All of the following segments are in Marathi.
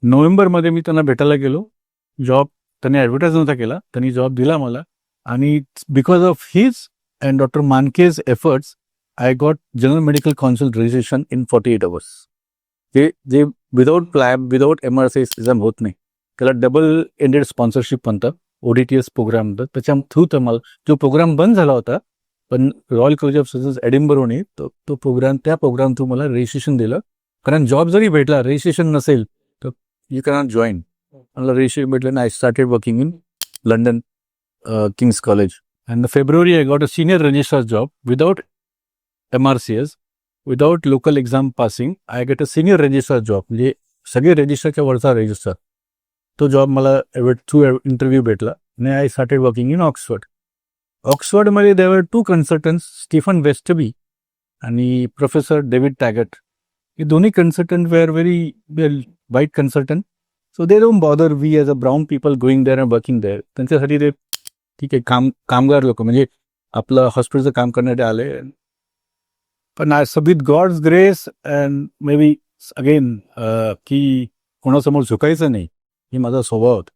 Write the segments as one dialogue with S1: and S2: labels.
S1: नोव्हेंबरमध्ये मी त्यांना भेटायला गेलो. जॉब त्यांनी ॲडव्हर्टाईज नव्हता केला, त्यांनी जॉब दिला मला. आणि because of his and doctor मानकेज efforts I got general medical council registration in 48 hours. जे without PLAB without MRC exam होत नाही, त्याला डबल एंडेड स्पॉन्सरशिप म्हणतात, ODTS प्रोग्राम म्हणतात. त्याच्या थ्रू तर मला जो प्रोग्राम बंद झाला होता, पण रॉयल कॉलेज ऑफ सर्जन्स एडिनबरोने तो प्रोग्राम, त्या प्रोग्राम थ्रू मला रजिस्ट्रेशन दिलं. कारण जॉब जरी भेटला, रजिस्ट्रेशन नसेल तर यू कॅनॉट जॉईन. मला रजिस्ट्रेशन भेटलं ना, I started working in London Kings college. And February I got a senior registrar job without MRCS, without local exam passing. I get a senior registrar job, म्हणजे सगळे रजिस्टरच्या वरचा रजिस्टर. तो जॉब मला थ्रू इंटरव्ह्यू भेटला आणि I started working in Oxford. ऑक्सफर्डमध्ये देवर 2 कन्सल्टंट्स, स्टीफन वेस्टबी आणि प्रोफेसर डेव्हिड टॅगट. हे दोन्ही consultant were very white consultant. So they don't bother we as a brown people going there and working there. त्यांच्यासाठी ते ठीक आहे, कामगार लोक म्हणजे आपलं हॉस्पिटलचं काम करण्यासाठी आले. पण with God's grace and maybe again की कोणासमोर झुकायचं नाही, हे माझा स्वभाव होता.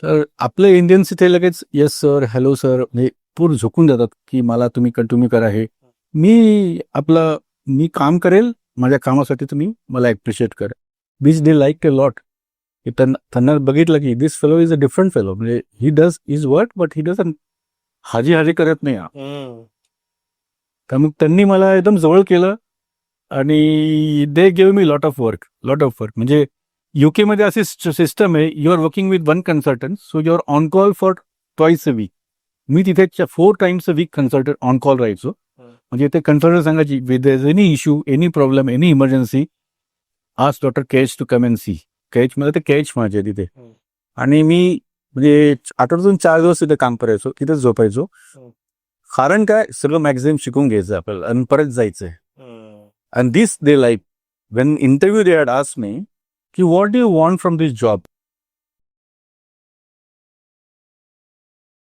S1: तर आपले इंडियन्स इथे लगेच येस सर, हॅलो सर, म्हणजे पूर्ण झुकून देतात की मला तुम्ही करा. हे मी काम करेल, माझ्या कामासाठी तुम्ही मला ॲप्रिशिएट करा. Which they like a lot. त्यांना बघितलं की this fellow is a different fellow, म्हणजे he does is work but he does हाजी करत नाही. त्यामुळे त्यांनी मला एकदम जवळ केलं आणि they give me lot of work. म्हणजे UK मध्ये अशी सिस्टम आहे, you are working with 1 consultant, so you are on call for twice a week. मी तिथे 4 times a week consultant on call राहायचो. म्हणजे ते कन्सल्टंट सांगायची with any issue, any problem, any emergency, आज डॉक्टर केच टू कम अँड सी. केच मध्ये ते केच माझे तिथे. आणि मी म्हणजे आठवड्यातून 4 दिवस तिथे काम करायचो, तिथेच झोपायचो. कारण काय, सगळं मॅक्झिमम शिकून घ्यायचं आपल्याला आणि परत जायचंय. And this they like when interview they had asked me की what do you want from this job.